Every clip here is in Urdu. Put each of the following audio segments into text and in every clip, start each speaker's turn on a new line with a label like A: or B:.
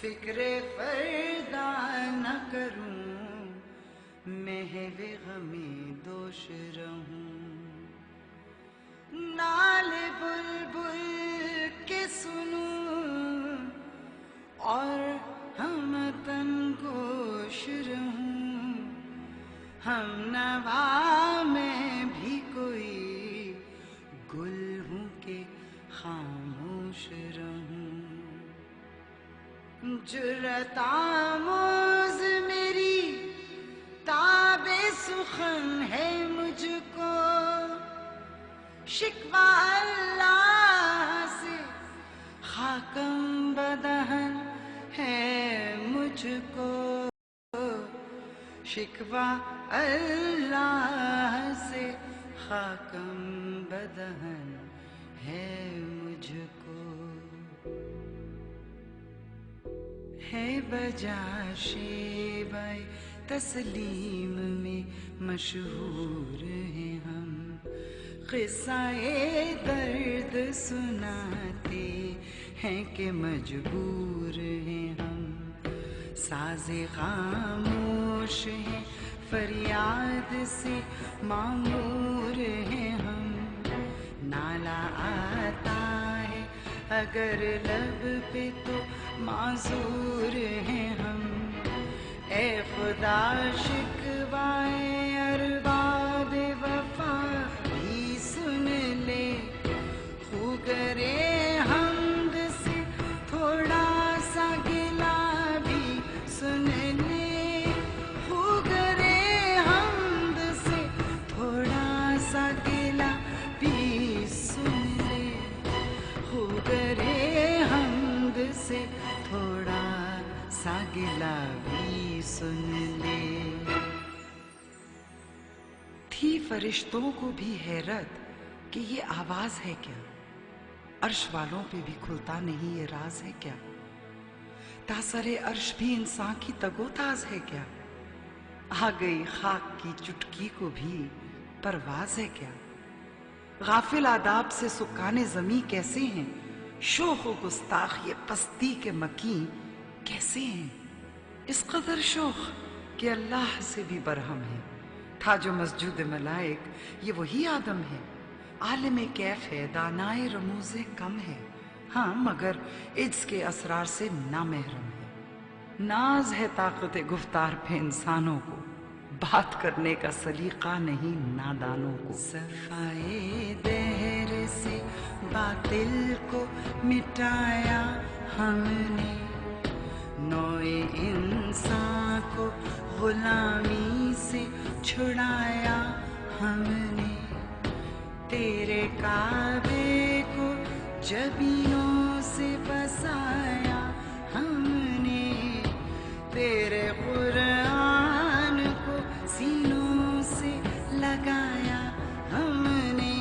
A: فکر فردا نہ کروں، محو غم دوش رہوں، نال بلبل کے سنوں اور ہم تن گوش رہوں، ہم نوا میں بھی کوئی گل ہوں کہ خاموش رہوں، جرأت آموز میری تاب سخن ہے مجھ کو، شکوہ اللہ سے خاکم بدہن ہے مجھ کو، شکوہ اللہ سے خاکم بدہن ہے مجھ کو، ہے بجا شیوہ تسلیم میں مشہور ہیں ہم، قصہ درد سناتے ہیں کہ مجبور ہیں ہم، ساز خاموش ہیں فریاد سے معمور ہیں ہم، نالا آتا ہے اگر لب پہ تو معذور ہیں ہم، اے خدا شکوائے ارباب وفا بھی سن لے، خو کرے حمد سے تھوڑا سا گلا بھی سن لے، خو کرے حمد سے تھوڑا سا گلا بھی سن لے، خو کرے حمد سے تھوڑا سا گلا بھی سن لے۔ تھی فرشتوں کو بھی حیرت کہ یہ آواز ہے کیا، عرش والوں پہ بھی کھلتا نہیں یہ راز ہے کیا، تاثر عرش بھی انسان کی تگ و تاز ہے کیا، آ گئی خاک کی چٹکی کو بھی پرواز ہے کیا، غافل آداب سے سکان زمیں کیسے ہیں، شوخ و گستاخ یہ پستی کے مکیں کیسے ہیں، اس قدر شوخ کہ اللہ سے بھی برہم ہے، تھا جو مسجود ملائک یہ وہی آدم ہے، عالم کیف ہے دانائے رموز کم ہے، ہاں مگر عجز کے اسرار سے نامحرم ہے، ناز ہے طاقت گفتار پہ انسانوں کو، بات کرنے کا سلیقہ نہیں نادانوں کو، صفائے دہر سے باطل کو مٹایا ہم نے، نوع انسان کو غلامی سے چھڑایا ہم نے، تیرے کعبے کو جبینوں سے بسایا ہم نے، تیرے قرآن کو سینوں سے لگایا ہم نے،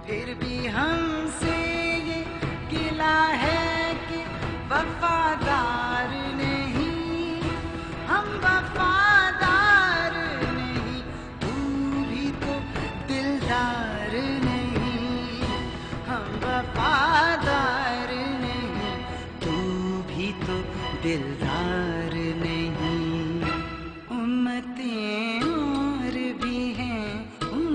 A: پھر بھی ہم سے یہ گلہ ہے کہ وفادار نہیں، ہم وفادار نہیں، تو بھی تو دلدار نہیں، ہم وفادار نہیں، تو بھی تو دلدار نہیں، امتیں اور بھی ہیں ان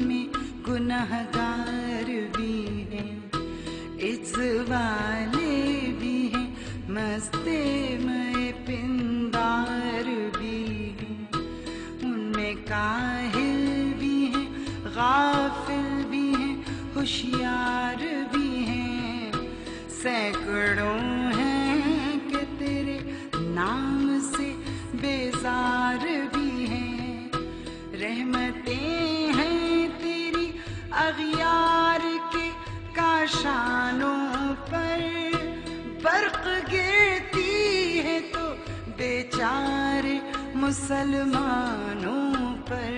A: میں گنہگار بھی ہیں، عجز والے بھی ہیں مستے میں پندار بھی ہیں، ان میں کاہل بھی ہیں غافل بھی ہیں ہوشیار بھی ہیں، سینکڑوں ہیں کہ تیرے نام سے بیزار بھی ہیں، رحمتیں ہیں تیری اغیار کے کاشانوں پر، برق گرتی ہے تو بیچارے مسلمانوں پر،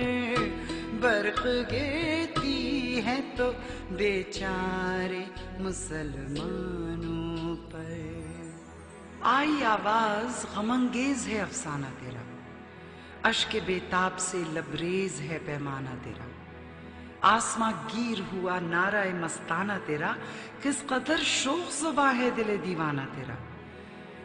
A: برق گرتی ہے تو بیچارے مسلمانوں پر، آئی آواز غم انگیز ہے افسانہ تیرا، اشک بےتاب سے لبریز ہے پیمانہ تیرا، آسماں گیر ہوا نعرہ مستانہ تیرا، کس قدر شوق زباں ہے دل دیوانہ تیرا،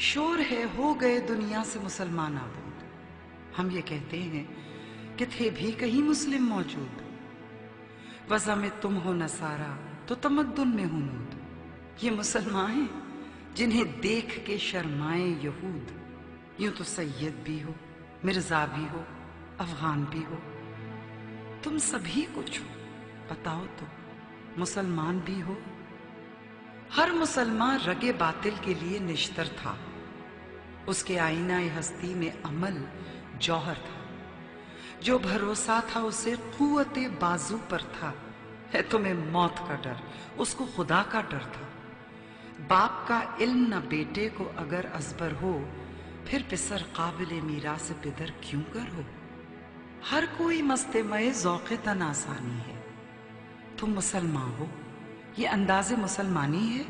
A: شور ہے ہو گئے دنیا سے مسلمان آبود، ہم یہ کہتے ہیں کہ تھے بھی کہیں مسلم موجود، وضع میں تم ہو نصارہ تو تمدن میں ہنود، یہ مسلمان ہیں جنہیں دیکھ کے شرمائیں یہود، یوں تو سید بھی ہو، مرزا بھی ہو، افغان بھی ہو، تم سبھی کچھ ہو، بتاؤ تو مسلمان بھی ہو؟ ہر مسلمان رگ باطل کے لیے نشتر تھا، اس کے آئینہ ہستی میں عمل جوہر تھا، جو بھروسہ تھا اسے قوت بازو پر تھا، ہے تمہیں موت کا ڈر، اس کو خدا کا ڈر تھا، باپ کا علم نہ بیٹے کو اگر ازبر ہو، پھر پسر قابل میراث پدر کیوں کر ہو؟ ہر کوئی مستمع ذوق تن آسانی ہے، تم مسلمان ہو، یہ انداز مسلمانی ہے؟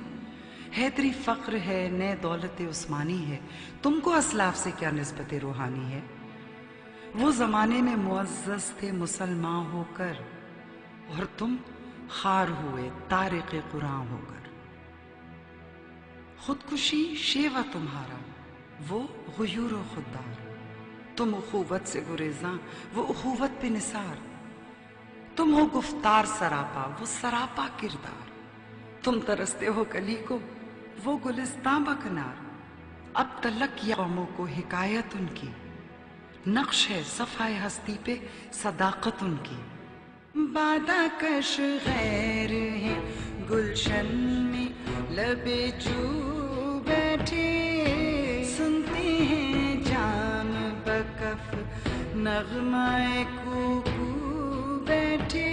A: حیدری فقر ہے، نئے دولت عثمانی ہے، تم کو اسلاف سے کیا نسبت روحانی ہے؟ وہ زمانے میں معزز تھے مسلمان ہو کر، اور تم خار ہوئے طارق قرآن ہو کر۔ خودکشی شیوا تمہارا، وہ غیور و خوددار، تم اخوت سے گریزاں، وہ اخوت پہ نثار، تم ہو گفتار سراپا، وہ سراپا کردار، تم ترستے ہو کلی کو، وہ گلستان بکنار، اب تلک قوموں کو حکایت ان کی، نقش ہے صفحہ ہستی پہ صداقت ان کی۔ بادہ کش غیر ہیں گلشن میں لب جو بیٹھے، سنتے ہیں جام بکف نغمہ کوکو بیٹھے،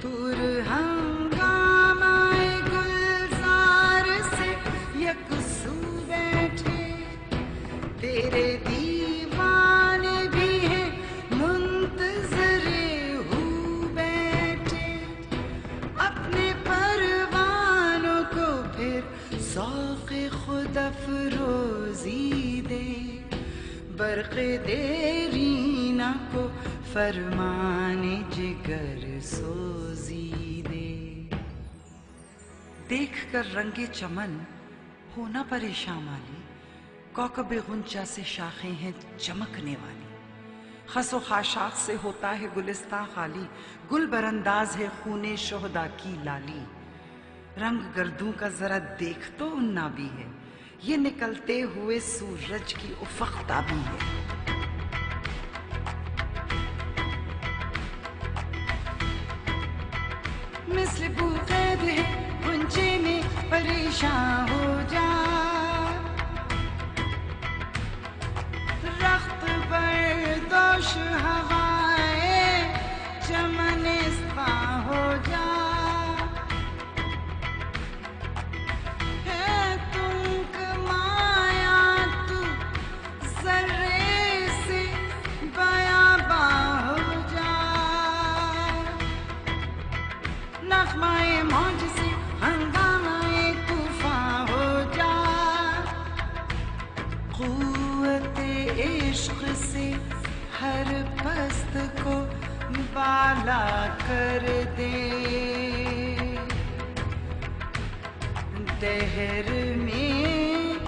A: دور ہنگامہ گلزار سے یکسو بیٹھے، تیرے دیوانے بھی ہیں منتظر ہو بیٹھے، اپنے پروانوں کو پھر ذوق خود افروزی دے، برق دیرینہ کو فرمان جگر سوزی دے۔ دیکھ کر رنگ چمن ہونا پریشان مالی، کوکب غنچہ سے شاخیں ہیں چمکنے والی، خس و خاشاک سے ہوتا ہے گلستان خالی، گل برانداز ہے خون شہداء کی لالی، رنگ گردوں کا ذرا دیکھ تو اننا بھی ہے، یہ نکلتے ہوئے سورج کی افق تابی ہے۔ مثل بو قید ہے غنچے میں پریشان ہو جا، رخت بردوش ہوائے چمنستاں ہو جا، ہے تم کمایا تو ذرے سے بیاباں ہو جا، نغمہ موج سے ہنگامہ طوفان ہو جا، قوت عشق سے ہر پست کو بالا کر دے، دہر میں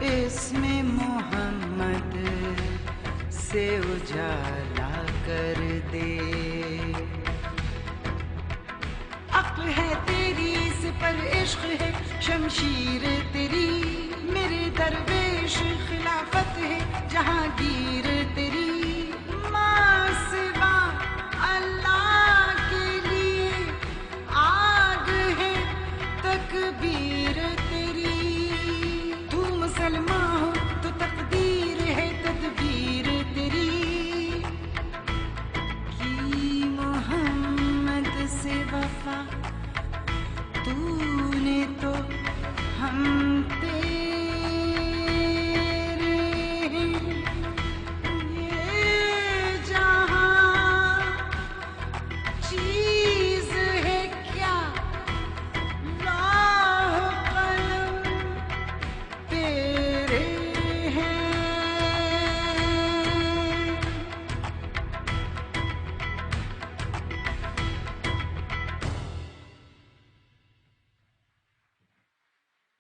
A: اسم محمد سے اجالا کر دے، عقل ہے تیری سپر عشق ہے شمشیر تیری، میرے درویش خلافت ہے جہاں گیر تیری، ماں سے